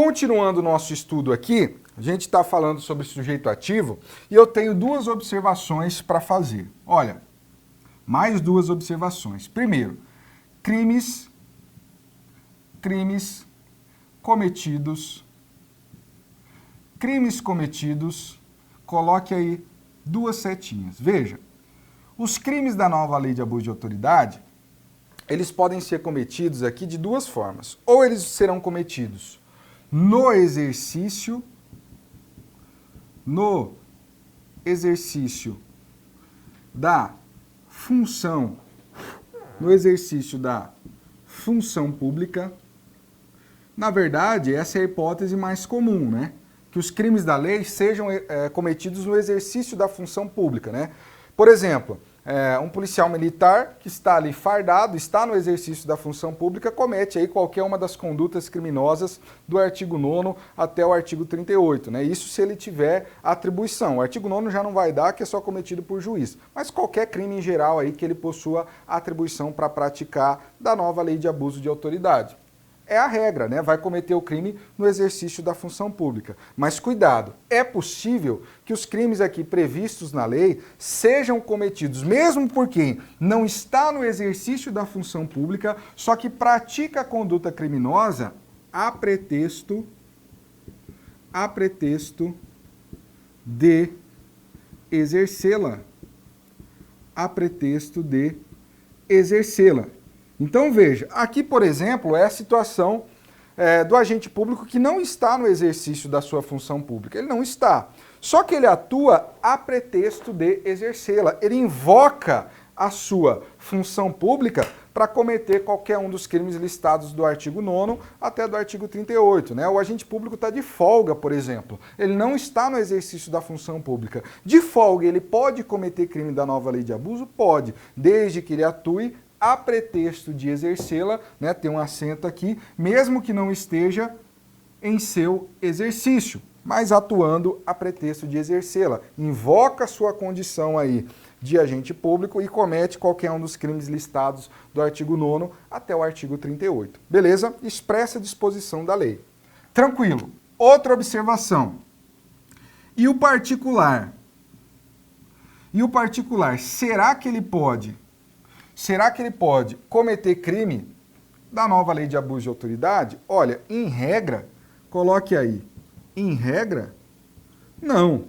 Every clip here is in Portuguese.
Continuando o nosso estudo aqui, a gente está falando sobre sujeito ativo e eu tenho duas observações para fazer. Olha, mais duas observações. Primeiro, crimes cometidos, coloque aí duas setinhas. Veja, os crimes da nova lei de abuso de autoridade, eles podem ser cometidos aqui de duas formas. Ou eles serão cometidos no exercício da função, pública. Na verdade, essa é a hipótese mais comum, né? Que os crimes da lei sejam cometidos no exercício da função pública, né? Por exemplo, um policial militar que está ali fardado, está no exercício da função pública, comete aí qualquer uma das condutas criminosas do artigo 9º até o artigo 38, né? Isso se ele tiver atribuição. O artigo 9º já não vai dar, que é só cometido por juiz. Mas qualquer crime em geral aí que ele possua atribuição para praticar da nova lei de abuso de autoridade. É a regra, né? Vai cometer o crime no exercício da função pública. Mas cuidado, é possível que os crimes aqui previstos na lei sejam cometidos, mesmo por quem não está no exercício da função pública, só que pratica a conduta criminosa a pretexto de exercê-la. Então veja, aqui por exemplo é a situação do agente público que não está no exercício da sua função pública. Ele não está. Só que ele atua a pretexto de exercê-la. Ele invoca a sua função pública para cometer qualquer um dos crimes listados do artigo 9º até do artigo 38, né? O agente público está de folga, por exemplo. Ele não está no exercício da função pública. De folga, ele pode cometer crime da nova lei de abuso? Pode, desde que ele atue a pretexto de exercê-la, né, tem um acento aqui, mesmo que não esteja em seu exercício, mas atuando a pretexto de exercê-la. Invoca sua condição aí de agente público e comete qualquer um dos crimes listados do artigo 9º até o artigo 38. Beleza? Expressa disposição da lei. Tranquilo. Outra observação. E o particular? Será que ele pode cometer crime da nova lei de abuso de autoridade? Olha, em regra, coloque aí, em regra, não,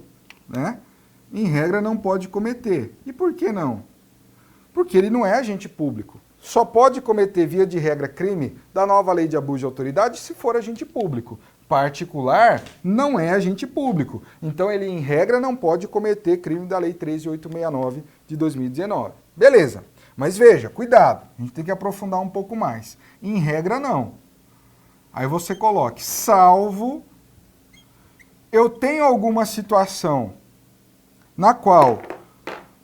né? Em regra não pode cometer. E por que não? Porque ele não é agente público. Só pode cometer, via de regra, crime da nova lei de abuso de autoridade se for agente público. Particular não é agente público. Então ele, em regra, não pode cometer crime da lei 13.869 de 2019. Beleza. Mas veja, cuidado, a gente tem que aprofundar um pouco mais. Em regra, não. Aí você coloque, salvo eu tenho alguma situação na qual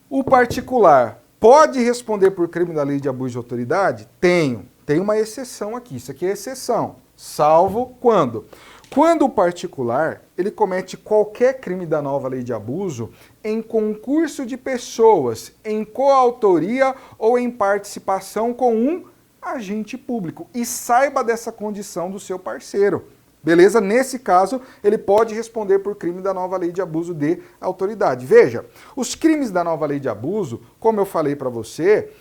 o particular pode responder por crime da lei de abuso de autoridade? Tenho. Tem uma exceção aqui, isso aqui é exceção. Salvo quando? Quando o particular, ele comete qualquer crime da nova lei de abuso em concurso de pessoas, em coautoria ou em participação com um agente público. E saiba dessa condição do seu parceiro. Beleza? Nesse caso, ele pode responder por crime da nova lei de abuso de autoridade. Veja, os crimes da nova lei de abuso, como eu falei para você,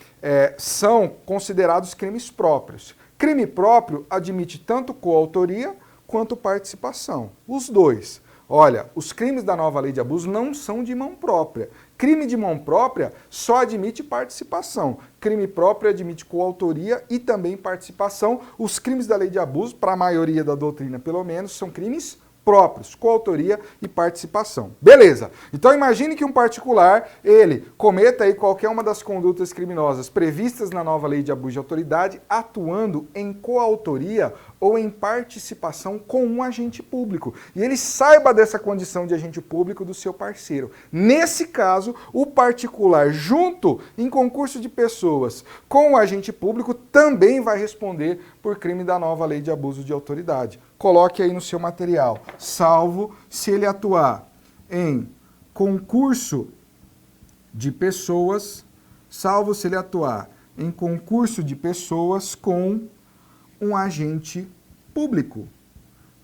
são considerados crimes próprios. Crime próprio admite tanto coautoria quanto participação. Os dois. Olha, os crimes da nova lei de abuso não são de mão própria. Crime de mão própria só admite participação. Crime próprio admite coautoria e também participação. Os crimes da lei de abuso, para a maioria da doutrina pelo menos, são crimes próprios, coautoria e participação. Beleza. Então imagine que um particular, ele cometa aí qualquer uma das condutas criminosas previstas na nova lei de abuso de autoridade, atuando em coautoria ou em participação com um agente público. E ele saiba dessa condição de agente público do seu parceiro. Nesse caso, o particular, junto em concurso de pessoas com o agente público, também vai responder por crime da nova lei de abuso de autoridade. Coloque aí no seu material, salvo se ele atuar em concurso de pessoas, com um agente público.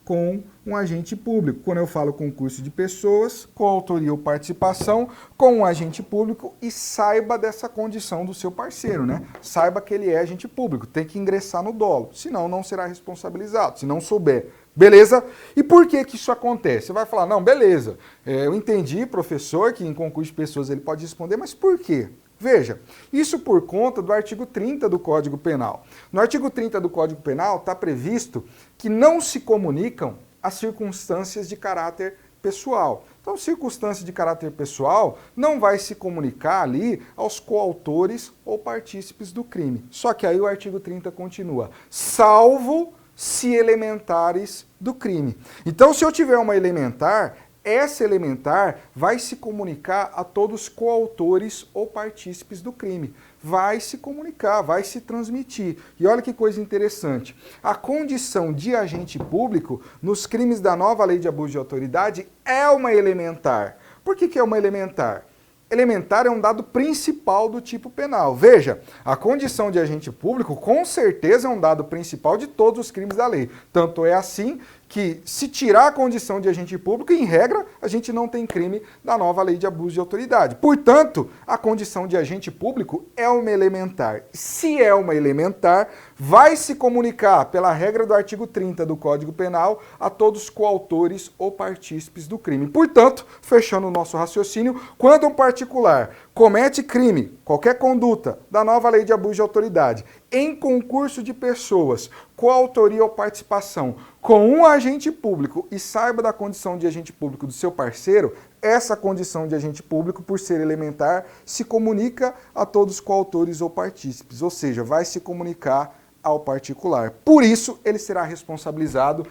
com um agente público. Quando eu falo concurso de pessoas, coautoria ou participação com um agente público, e saiba dessa condição do seu parceiro, né? Saiba que ele é agente público, tem que ingressar no dolo, senão não será responsabilizado, se não souber. Beleza? E por que que isso acontece? Você vai falar, não, beleza, eu entendi, professor, que em concurso de pessoas ele pode responder, mas por quê? Veja, isso por conta do artigo 30 do Código Penal. No artigo 30 do Código Penal está previsto que não se comunicam as circunstâncias de caráter pessoal. Então, circunstância de caráter pessoal não vai se comunicar ali aos coautores ou partícipes do crime. Só que aí o artigo 30 continua, salvo se elementares do crime. Então, se eu tiver uma elementar, essa elementar vai se comunicar a todos os coautores ou partícipes do crime. Vai se comunicar, vai se transmitir. E olha que coisa interessante. A condição de agente público nos crimes da nova lei de abuso de autoridade é uma elementar. Por que é uma elementar? Elementar é um dado principal do tipo penal. Veja, a condição de agente público com certeza é um dado principal de todos os crimes da lei. Tanto é assim que, se tirar a condição de agente público, em regra, a gente não tem crime da nova lei de abuso de autoridade. Portanto, a condição de agente público é uma elementar. Se é uma elementar, vai se comunicar, pela regra do artigo 30 do Código Penal, a todos os coautores ou partícipes do crime. Portanto, fechando o nosso raciocínio, quando um particular comete crime, qualquer conduta da nova lei de abuso de autoridade, em concurso de pessoas, coautoria ou participação, com um agente público e saiba da condição de agente público do seu parceiro, essa condição de agente público, por ser elementar, se comunica a todos os coautores ou partícipes, ou seja, vai se comunicar ao particular. Por isso, ele será responsabilizado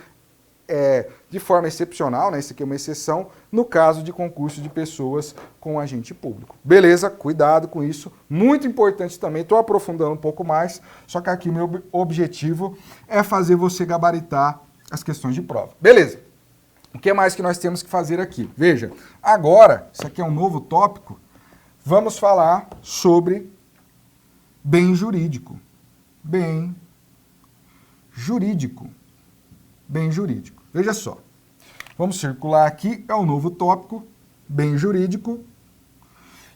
de forma excepcional, né? Isso aqui é uma exceção, no caso de concurso de pessoas com agente público. Beleza? Cuidado com isso. Muito importante também, estou aprofundando um pouco mais, só que aqui o meu objetivo é fazer você gabaritar as questões de prova. Beleza? O que mais que nós temos que fazer aqui? Veja, agora, isso aqui é um novo tópico, vamos falar sobre bem jurídico. Bem jurídico. Bem jurídico. Veja só, vamos circular aqui, é um novo tópico, bem jurídico.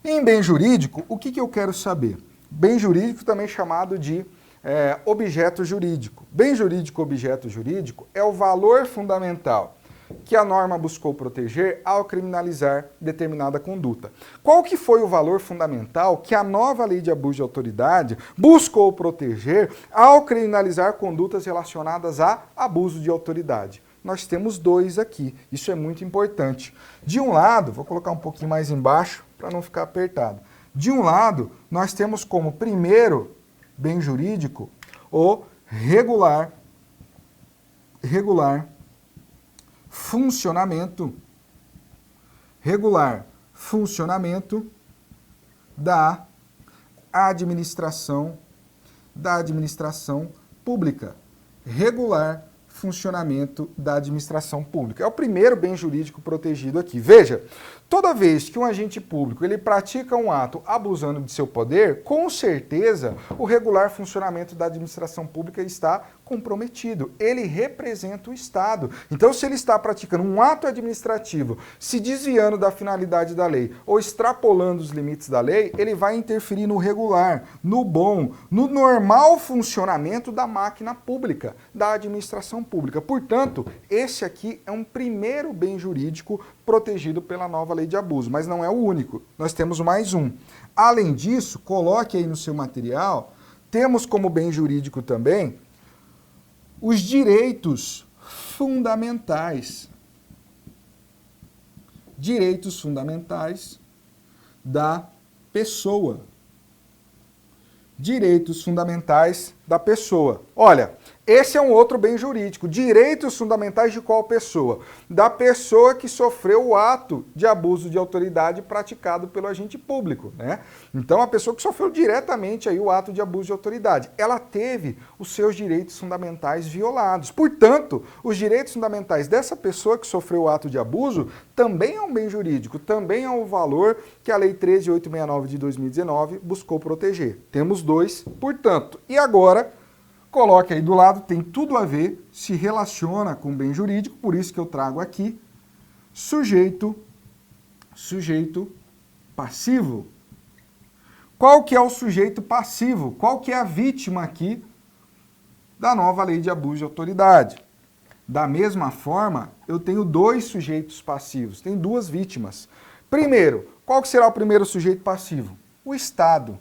Em bem jurídico, o que eu quero saber? Bem jurídico também chamado de objeto jurídico. Bem jurídico, objeto jurídico é o valor fundamental que a norma buscou proteger ao criminalizar determinada conduta. Qual que foi o valor fundamental que a nova lei de abuso de autoridade buscou proteger ao criminalizar condutas relacionadas a abuso de autoridade? Nós temos dois aqui, isso é muito importante. De um lado, vou colocar um pouquinho mais embaixo para não ficar apertado. De um lado, nós temos como primeiro bem jurídico o regular funcionamento da administração pública. Regular funcionamento da administração pública. É o primeiro bem jurídico protegido aqui. Veja, toda vez que um agente público ele pratica um ato abusando de seu poder, com certeza o regular funcionamento da administração pública está comprometido. Ele representa o Estado. Então, se ele está praticando um ato administrativo, se desviando da finalidade da lei ou extrapolando os limites da lei, ele vai interferir no regular, no bom, no normal funcionamento da máquina pública, da administração pública. Portanto, esse aqui é um primeiro bem jurídico protegido pela nova lei de abuso, mas não é o único. Nós temos mais um. Além disso, coloque aí no seu material, temos como bem jurídico também os direitos fundamentais. Direitos fundamentais da pessoa. Direitos fundamentais da pessoa. Olha, esse é um outro bem jurídico. Direitos fundamentais de qual pessoa? Da pessoa que sofreu o ato de abuso de autoridade praticado pelo agente público, né? Então, a pessoa que sofreu diretamente aí o ato de abuso de autoridade, ela teve os seus direitos fundamentais violados. Portanto, os direitos fundamentais dessa pessoa que sofreu o ato de abuso também é um bem jurídico, também é um valor que a Lei 13.869 de 2019 buscou proteger. Temos dois, portanto. E agora, Coloque aí do lado, tem tudo a ver, se relaciona com bem jurídico, por isso que eu trago aqui sujeito passivo. Qual que é o sujeito passivo? Qual que é a vítima aqui da nova lei de abuso de autoridade? Da mesma forma, eu tenho dois sujeitos passivos, tem duas vítimas. Primeiro, qual que será o primeiro sujeito passivo? O Estado.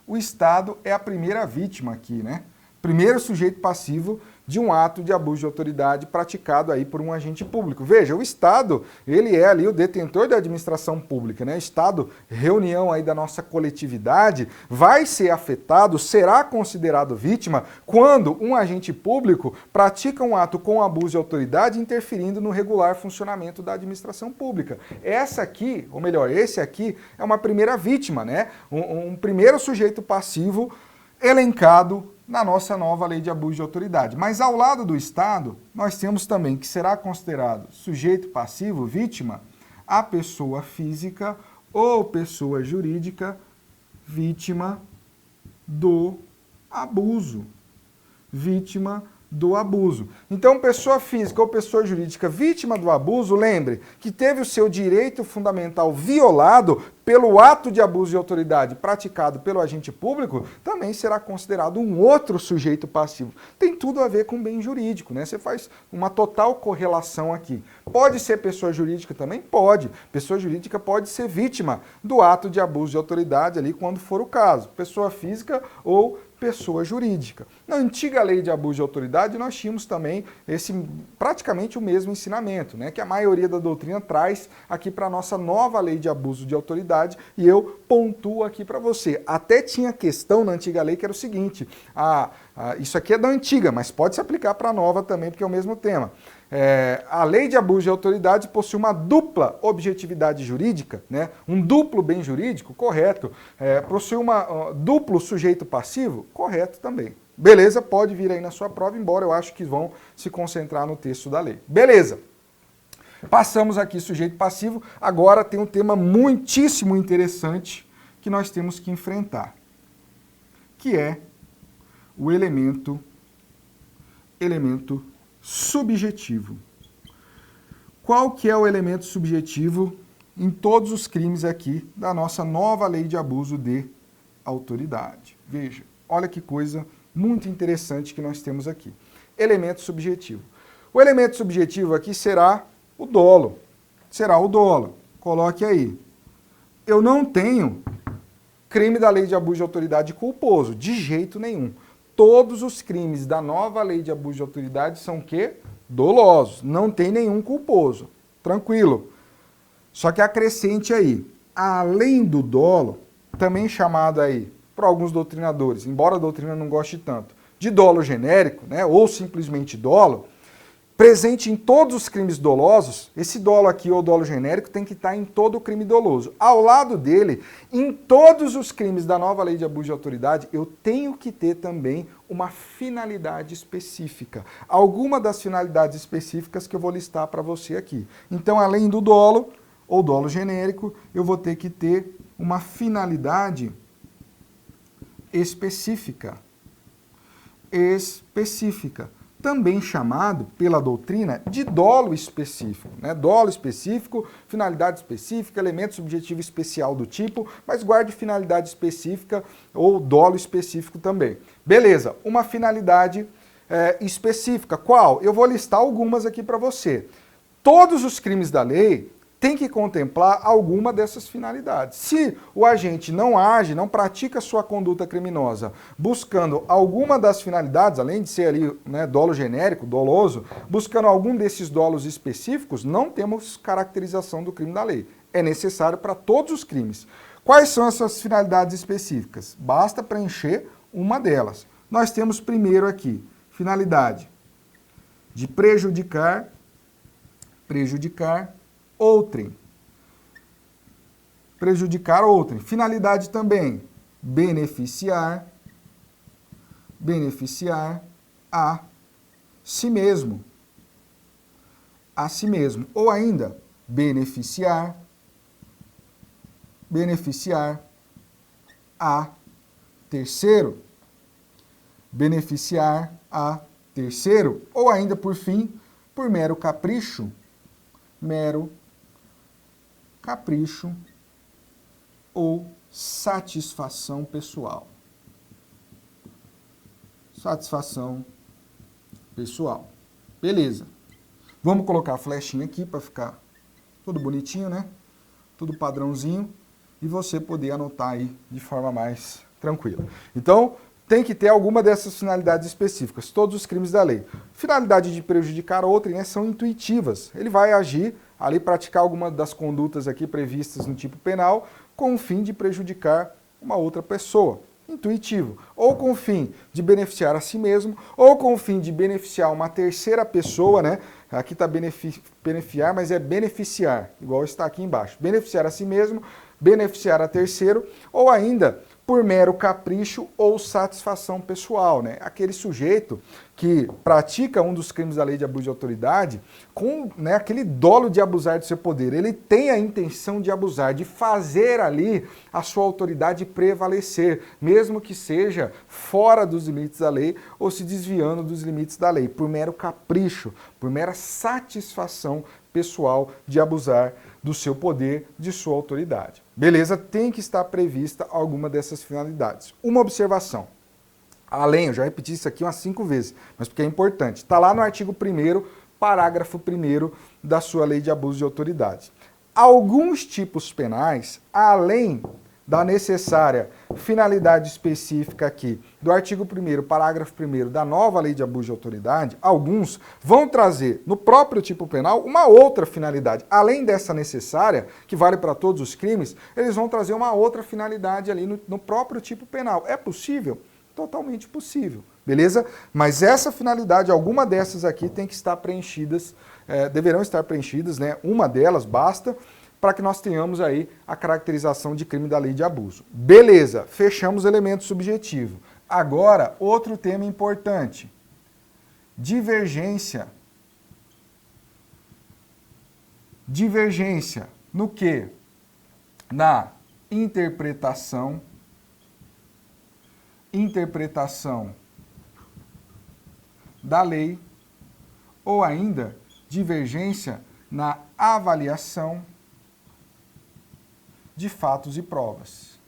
O Estado é a primeira vítima aqui, né? Primeiro sujeito passivo de um ato de abuso de autoridade praticado aí por um agente público. Veja, o Estado, ele é ali o detentor da administração pública, né? Estado, reunião aí da nossa coletividade, vai ser afetado, será considerado vítima quando um agente público pratica um ato com abuso de autoridade interferindo no regular funcionamento da administração pública. Essa aqui, ou melhor, esse aqui é uma primeira vítima, né? Um primeiro sujeito passivo elencado na nossa nova lei de abuso de autoridade. Mas ao lado do Estado, nós temos também que será considerado sujeito passivo, vítima, a pessoa física ou pessoa jurídica vítima do abuso. Vítima do abuso. Então, pessoa física ou pessoa jurídica vítima do abuso, lembre que teve o seu direito fundamental violado pelo ato de abuso de autoridade praticado pelo agente público, também será considerado um outro sujeito passivo. Tem tudo a ver com bem jurídico, né? Você faz uma total correlação aqui. Pode ser pessoa jurídica também? Pode. Pessoa jurídica pode ser vítima do ato de abuso de autoridade ali quando for o caso. Pessoa física ou pessoa jurídica. Na antiga lei de abuso de autoridade, nós tínhamos também praticamente o mesmo ensinamento, né, que a maioria da doutrina traz aqui para a nossa nova lei de abuso de autoridade, e eu pontuo aqui para você. Até tinha questão na antiga lei que era o seguinte, isso aqui é da antiga, mas pode se aplicar para a nova também, porque é o mesmo tema. A lei de abuso de autoridade possui uma dupla objetividade jurídica, né? Um duplo bem jurídico, correto. Possui duplo sujeito passivo, correto também. Beleza? Pode vir aí na sua prova, embora eu acho que vão se concentrar no texto da lei. Beleza. Passamos aqui sujeito passivo, agora tem um tema muitíssimo interessante que nós temos que enfrentar, que é o elemento subjetivo. Qual que é o elemento subjetivo em todos os crimes aqui da nossa nova lei de abuso de autoridade? Veja, olha que coisa muito interessante que nós temos aqui. Elemento subjetivo. O elemento subjetivo aqui será o dolo. Será o dolo. Coloque aí. Eu não tenho crime da lei de abuso de autoridade culposo, de jeito nenhum. Todos os crimes da nova lei de abuso de autoridade são o quê? Dolosos. Não tem nenhum culposo. Tranquilo. Só que acrescente aí, além do dolo, também chamado aí, por alguns doutrinadores, embora a doutrina não goste tanto, de dolo genérico, né, ou simplesmente dolo, presente em todos os crimes dolosos, esse dolo aqui, ou dolo genérico, tem que estar em todo o crime doloso. Ao lado dele, em todos os crimes da nova lei de abuso de autoridade, eu tenho que ter também uma finalidade específica. Alguma das finalidades específicas que eu vou listar para você aqui. Então, além do dolo, ou dolo genérico, eu vou ter que ter uma finalidade específica. Também chamado pela doutrina de dolo específico, né? Dolo específico, finalidade específica, elemento subjetivo especial do tipo, mas guarde finalidade específica ou dolo específico também. Beleza, uma finalidade específica. Qual? Eu vou listar algumas aqui para você. Todos os crimes da lei tem que contemplar alguma dessas finalidades. Se o agente não age, não pratica sua conduta criminosa buscando alguma das finalidades, além de ser ali, né, dolo genérico, doloso, buscando algum desses dolos específicos, não temos caracterização do crime da lei. É necessário para todos os crimes. Quais são essas finalidades específicas? Basta preencher uma delas. Nós temos primeiro aqui, finalidade de prejudicar outrem. Prejudicar outrem. Finalidade também, beneficiar a si mesmo. A si mesmo. Ou ainda, beneficiar a terceiro. beneficiar a terceiro, ou ainda, por fim, por mero capricho ou satisfação pessoal. Satisfação pessoal. Beleza. Vamos colocar a flechinha aqui para ficar tudo bonitinho, né? Tudo padrãozinho. E você poder anotar aí de forma mais tranquila. Então, tem que ter alguma dessas finalidades específicas, todos os crimes da lei. Finalidade de prejudicar outrem, né, são intuitivas. Ele vai agir ali, praticar alguma das condutas aqui previstas no tipo penal, com o fim de prejudicar uma outra pessoa. Intuitivo. Ou com o fim de beneficiar a si mesmo, ou com o fim de beneficiar uma terceira pessoa, né? Aqui está beneficiar, mas é beneficiar, igual está aqui embaixo. Beneficiar a si mesmo, beneficiar a terceiro, ou ainda por mero capricho ou satisfação pessoal, né? Aquele sujeito que pratica um dos crimes da lei de abuso de autoridade com, né, aquele dolo de abusar do seu poder. Ele tem a intenção de abusar, de fazer ali a sua autoridade prevalecer, mesmo que seja fora dos limites da lei ou se desviando dos limites da lei, por mero capricho, por mera satisfação pessoal de abusar do seu poder, de sua autoridade. Beleza? Tem que estar prevista alguma dessas finalidades. Uma observação. Além, eu já repeti isso aqui umas 5 vezes, mas porque é importante. Está lá no artigo 1º, parágrafo 1º da sua lei de abuso de autoridade. Alguns tipos penais, além da necessária finalidade específica aqui do artigo 1º, parágrafo 1º da nova lei de abuso de autoridade, alguns vão trazer no próprio tipo penal uma outra finalidade. Além dessa necessária, que vale para todos os crimes, eles vão trazer uma outra finalidade ali no próprio tipo penal. É possível? Totalmente possível, beleza? Mas essa finalidade, alguma dessas aqui tem que estar preenchidas, deverão estar preenchidas, né? Uma delas basta, para que nós tenhamos aí a caracterização de crime da lei de abuso. Beleza, fechamos o elemento subjetivo. Agora, outro tema importante. Divergência. Divergência no quê? Na interpretação da lei, ou ainda divergência na avaliação de fatos e provas.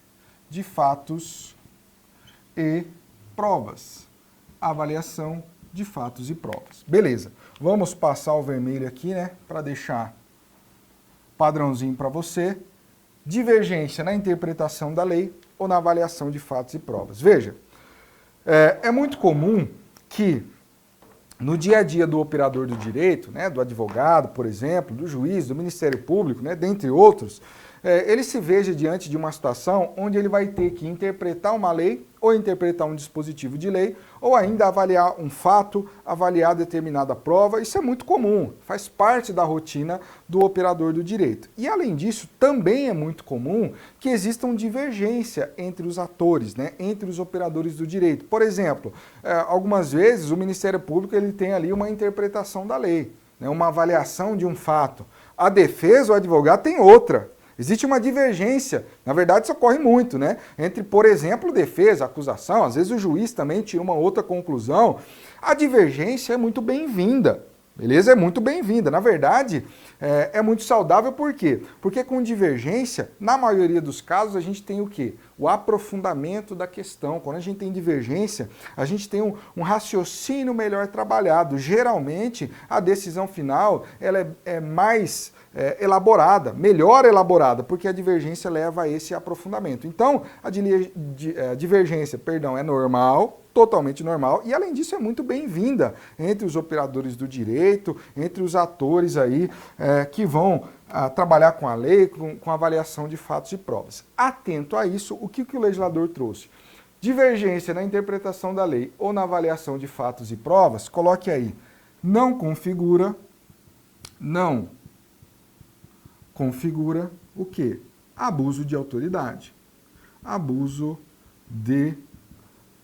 De fatos e provas. Avaliação de fatos e provas. Beleza. Vamos passar o vermelho aqui, né, para deixar padrãozinho para você. Divergência na interpretação da lei ou na avaliação de fatos e provas. Veja, é muito comum que no dia a dia do operador do direito, né, do advogado, por exemplo, do juiz, do Ministério Público, né, dentre outros, ele se veja diante de uma situação onde ele vai ter que interpretar uma lei ou interpretar um dispositivo de lei ou ainda avaliar um fato, avaliar determinada prova. Isso é muito comum, faz parte da rotina do operador do direito. E além disso, também é muito comum que existam divergência entre os atores, né, entre os operadores do direito. Por exemplo, algumas vezes o Ministério Público ele tem ali uma interpretação da lei, né, uma avaliação de um fato. A defesa, o advogado, tem outra. Existe uma divergência, na verdade isso ocorre muito, né? Entre, por exemplo, defesa, acusação, às vezes o juiz também tira uma outra conclusão. A divergência é muito bem-vinda, beleza? É muito bem-vinda. Na verdade, é muito saudável, por quê? Porque com divergência, na maioria dos casos, a gente tem o quê? O aprofundamento da questão. Quando a gente tem divergência, a gente tem um raciocínio melhor trabalhado. Geralmente, a decisão final ela é mais elaborada, melhor elaborada, porque a divergência leva a esse aprofundamento. Então, a divergência, é normal, totalmente normal, e além disso é muito bem-vinda entre os operadores do direito, entre os atores aí que vão trabalhar com a lei, com a avaliação de fatos e provas. Atento a isso, o que o legislador trouxe? Divergência na interpretação da lei ou na avaliação de fatos e provas, coloque aí, não configura o quê? Abuso de autoridade. Abuso de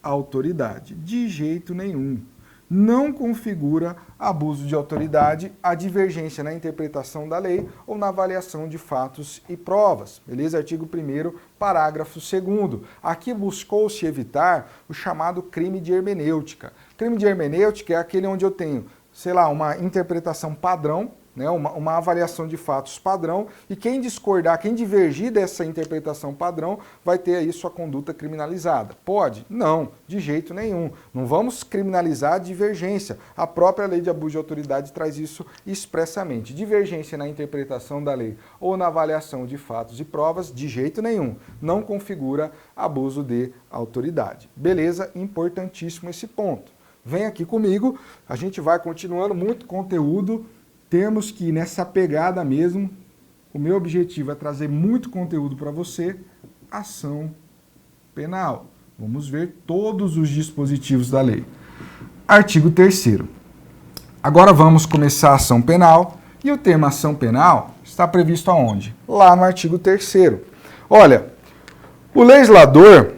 autoridade. De jeito nenhum. não configura abuso de autoridade a divergência na interpretação da lei ou na avaliação de fatos e provas. Beleza? Artigo 1º, parágrafo 2º. Aqui buscou-se evitar o chamado crime de hermenêutica. Crime de hermenêutica é aquele onde eu tenho, sei lá, uma interpretação padrão, né, uma avaliação de fatos padrão, e quem discordar, quem divergir dessa interpretação padrão, vai ter aí sua conduta criminalizada. Pode? Não, de jeito nenhum. Não vamos criminalizar a divergência. A própria lei de abuso de autoridade traz isso expressamente. Divergência na interpretação da lei ou na avaliação de fatos e provas, de jeito nenhum. Não configura abuso de autoridade. Beleza? Importantíssimo esse ponto. Vem aqui comigo, a gente vai continuando, muito conteúdo. Temos que ir nessa pegada mesmo. O meu objetivo é trazer muito conteúdo para você. Ação penal. Vamos ver todos os dispositivos da lei. Artigo 3º. Agora vamos começar a ação penal. E o tema ação penal está previsto aonde? Lá no artigo 3º. Olha, o legislador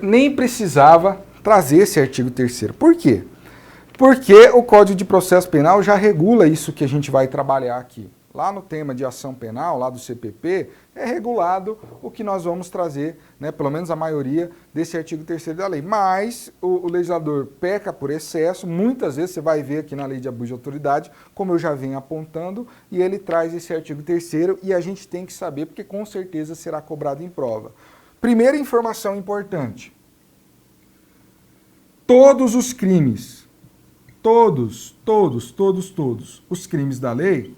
nem precisava trazer esse artigo 3º. Por quê? Porque o Código de Processo Penal já regula isso que a gente vai trabalhar aqui. Lá no tema de ação penal, lá do CPP, é regulado o que nós vamos trazer, né, pelo menos a maioria desse artigo 3º da lei. Mas o legislador peca por excesso, muitas vezes você vai ver aqui na lei de abuso de autoridade, como eu já venho apontando, e ele traz esse artigo 3º e a gente tem que saber, porque com certeza será cobrado em prova. Primeira informação importante. Todos os crimes, todos os crimes da lei,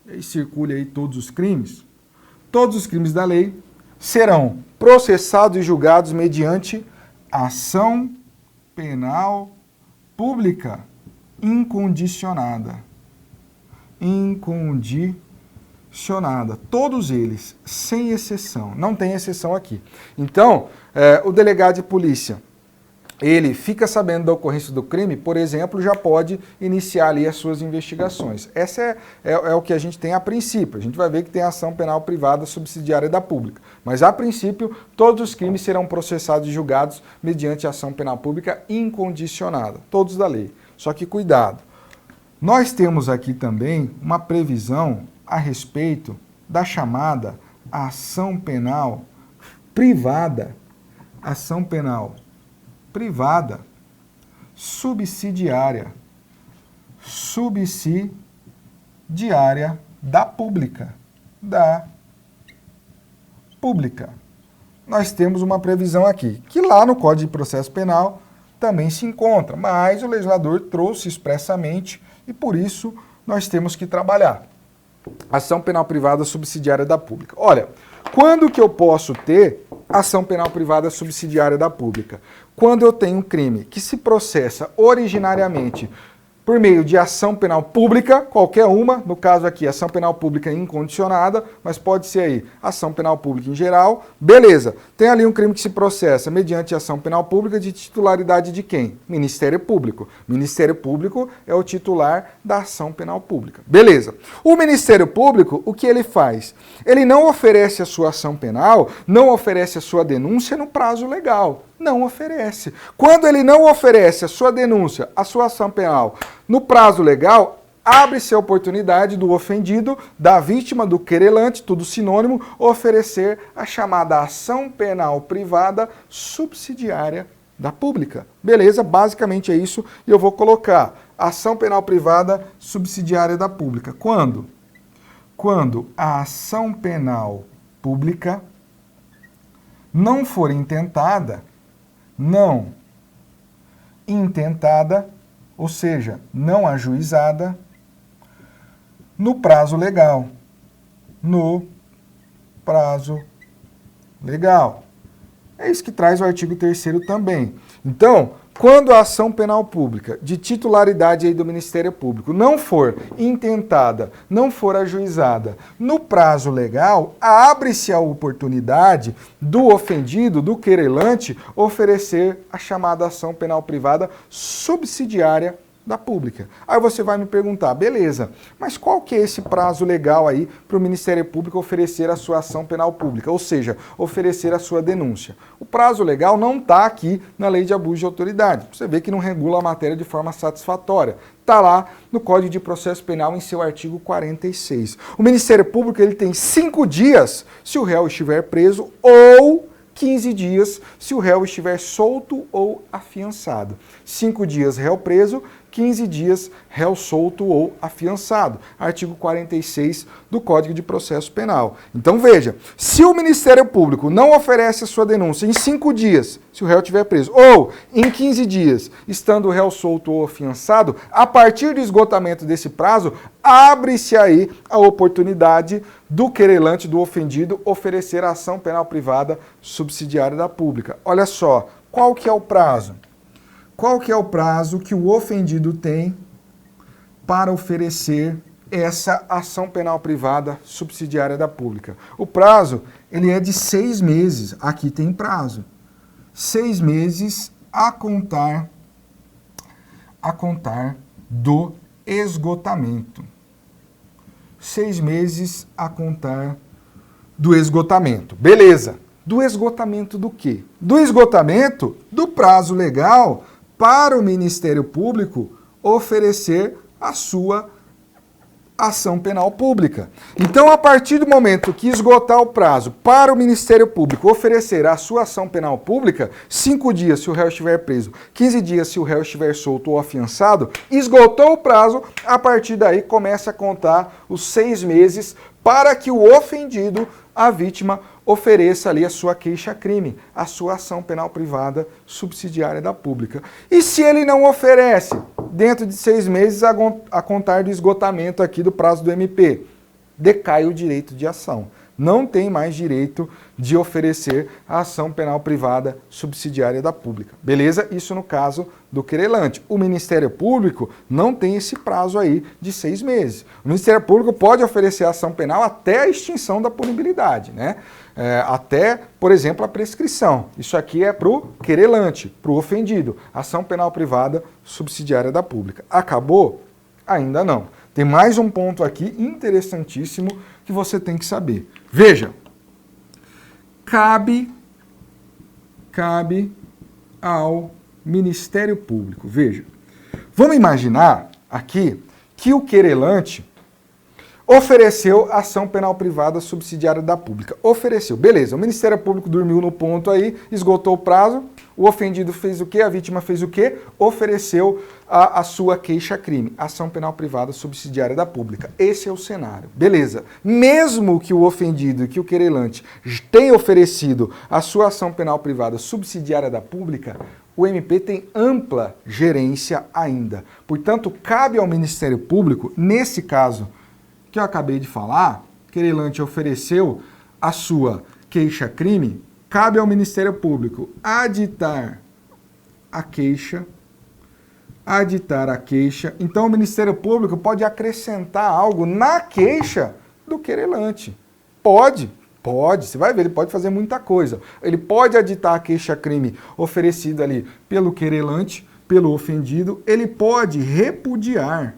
e circule aí todos os crimes da lei serão processados e julgados mediante ação penal pública incondicionada. Incondicionada. Todos eles, sem exceção. Não tem exceção aqui. Então, o delegado de polícia, ele fica sabendo da ocorrência do crime, por exemplo, já pode iniciar ali as suas investigações. Essa é o que a gente tem a princípio. A gente vai ver que tem ação penal privada subsidiária da pública. Mas, a princípio, todos os crimes serão processados e julgados mediante ação penal pública incondicionada. Todos da lei. Só que cuidado. Nós temos aqui também uma previsão a respeito da chamada ação penal privada. Ação penal privada subsidiária da pública. Nós temos uma previsão aqui, que lá no Código de Processo Penal também se encontra, mas o legislador trouxe expressamente e por isso nós temos que trabalhar. Ação penal privada subsidiária da pública. Olha, quando que eu posso ter ação penal privada subsidiária da pública? Quando eu tenho um crime que se processa originariamente por meio de ação penal pública, qualquer uma, no caso aqui, ação penal pública incondicionada, mas pode ser aí ação penal pública em geral, beleza. Tem ali um crime que se processa mediante ação penal pública de titularidade de quem? Ministério Público. Ministério Público é o titular da ação penal pública. Beleza. O Ministério Público, o que ele faz? Ele não oferece a sua ação penal, não oferece a sua denúncia no prazo legal. Não oferece. Quando ele não oferece a sua denúncia, a sua ação penal no prazo legal, abre-se a oportunidade do ofendido, da vítima, do querelante, tudo sinônimo, oferecer a chamada ação penal privada subsidiária da pública. Beleza? Basicamente é isso e eu vou colocar ação penal privada subsidiária da pública. Quando? Quando a ação penal pública não for intentada, ou seja, não ajuizada, no prazo legal. No prazo legal. É isso que traz o artigo 3º também. Então, quando a ação penal pública de titularidade aí do Ministério Público não for intentada, não for ajuizada no prazo legal, abre-se a oportunidade do ofendido, do querelante, oferecer a chamada ação penal privada subsidiária da Pública. Aí você vai me perguntar, beleza, mas qual que é esse prazo legal aí para o Ministério Público oferecer a sua ação penal pública, ou seja, oferecer a sua denúncia? O prazo legal não está aqui na Lei de Abuso de Autoridade. Você vê que não regula a matéria de forma satisfatória. Está lá no Código de Processo Penal em seu artigo 46. O Ministério Público ele tem 5 dias se o réu estiver preso ou 15 dias se o réu estiver solto ou afiançado. 5 dias réu preso, 15 dias réu solto ou afiançado. Artigo 46 do Código de Processo Penal. Então veja, se o Ministério Público não oferece a sua denúncia em 5 dias, se o réu estiver preso, ou em 15 dias, estando o réu solto ou afiançado, a partir do esgotamento desse prazo, abre-se aí a oportunidade do querelante, do ofendido, oferecer a ação penal privada subsidiária da Pública. Olha só, qual que é o prazo? Qual que é o prazo que o ofendido tem para oferecer essa ação penal privada subsidiária da Pública? O prazo, ele é de 6 meses. Aqui tem prazo. 6 meses a contar do esgotamento. 6 meses a contar do esgotamento. Beleza. Do esgotamento do quê? Do esgotamento do prazo legal para o Ministério Público oferecer a sua ação penal pública. Então, a partir do momento que esgotar o prazo para o Ministério Público oferecer a sua ação penal pública, 5 dias se o réu estiver preso, 15 dias se o réu estiver solto ou afiançado, esgotou o prazo, a partir daí começa a contar os 6 meses para que o ofendido, a vítima, ofereça ali a sua queixa-crime, a sua ação penal privada subsidiária da Pública. E se ele não oferece, dentro de 6 meses a contar do esgotamento aqui do prazo do MP, decai o direito de ação. Não tem mais direito de oferecer a ação penal privada subsidiária da Pública. Beleza? Isso no caso do querelante. O Ministério Público não tem esse prazo aí de 6 meses. O Ministério Público pode oferecer a ação penal até a extinção da punibilidade, né? Até, por exemplo, a prescrição. Isso aqui é para o querelante, para o ofendido. Ação penal privada subsidiária da Pública. Acabou? Ainda não. Tem mais um ponto aqui interessantíssimo que você tem que saber. Veja, cabe ao Ministério Público. Veja, vamos imaginar aqui que o querelante ofereceu ação penal privada subsidiária da Pública. Ofereceu, beleza, o Ministério Público dormiu no ponto aí, esgotou o prazo, o ofendido fez o quê? A vítima fez o quê? Ofereceu a sua queixa-crime, ação penal privada subsidiária da Pública. Esse é o cenário. Beleza. Mesmo que o ofendido, que o querelante tenha oferecido a sua ação penal privada subsidiária da Pública, o MP tem ampla gerência ainda. Portanto, cabe ao Ministério Público, nesse caso que eu acabei de falar, querelante ofereceu a sua queixa-crime, cabe ao Ministério Público aditar a queixa. Então, o Ministério Público pode acrescentar algo na queixa do querelante. Pode. Você vai ver, ele pode fazer muita coisa. Ele pode aditar a queixa-crime oferecida ali pelo querelante, pelo ofendido. Ele pode repudiar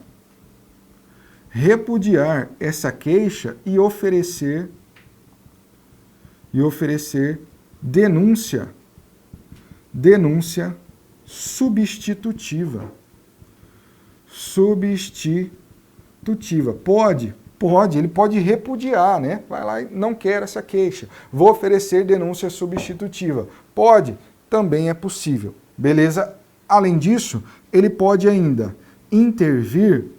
essa queixa e oferecer denúncia substitutiva. Pode, ele pode repudiar, né? Vai lá e não quer essa queixa. Vou oferecer denúncia substitutiva. Pode, também é possível. Beleza? Além disso, ele pode ainda intervir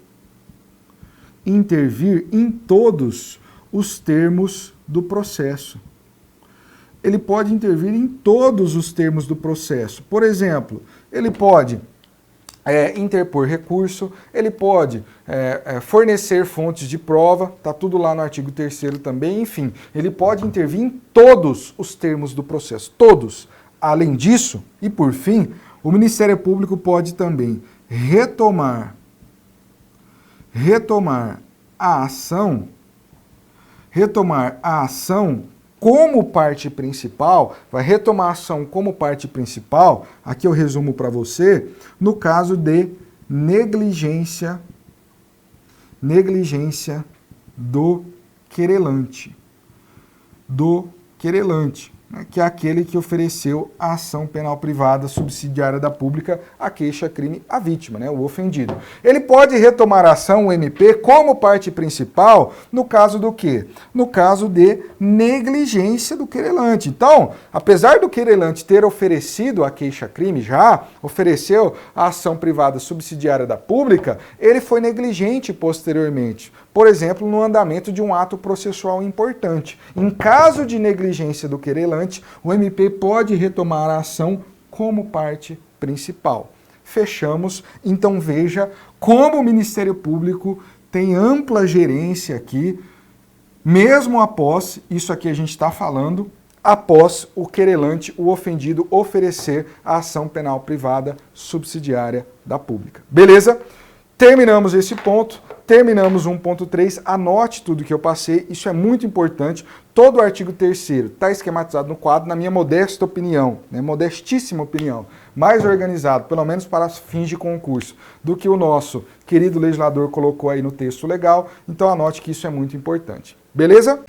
em todos os termos do processo. Ele pode intervir em todos os termos do processo. Por exemplo, ele pode interpor recurso, ele pode fornecer fontes de prova, está tudo lá no artigo 3º também, enfim, ele pode intervir em todos os termos do processo, todos. Além disso, e por fim, o Ministério Público pode também retomar a ação como parte principal, vai retomar a ação como parte principal, aqui eu resumo para você, no caso de negligência do querelante. Né, que é aquele que ofereceu a ação penal privada subsidiária da pública, a queixa-crime, a vítima, né, o ofendido. Ele pode retomar a ação, o MP, como parte principal, no caso do quê? No caso de negligência do querelante. Então, apesar do querelante ter oferecido a queixa-crime, já ofereceu a ação privada subsidiária da pública, ele foi negligente posteriormente. Por exemplo, no andamento de um ato processual importante. Em caso de negligência do querelante, o MP pode retomar a ação como parte principal. Fechamos. Então veja como o Ministério Público tem ampla gerência aqui, mesmo após, isso aqui a gente está falando, após o querelante, o ofendido, oferecer a ação penal privada subsidiária da pública. Beleza? Terminamos esse ponto, terminamos 1.3, anote tudo que eu passei, isso é muito importante. Todo o artigo 3º está esquematizado no quadro, na minha modesta opinião, né, modestíssima opinião, mais organizado, pelo menos para fins de concurso, do que o nosso querido legislador colocou aí no texto legal, então anote que isso é muito importante. Beleza?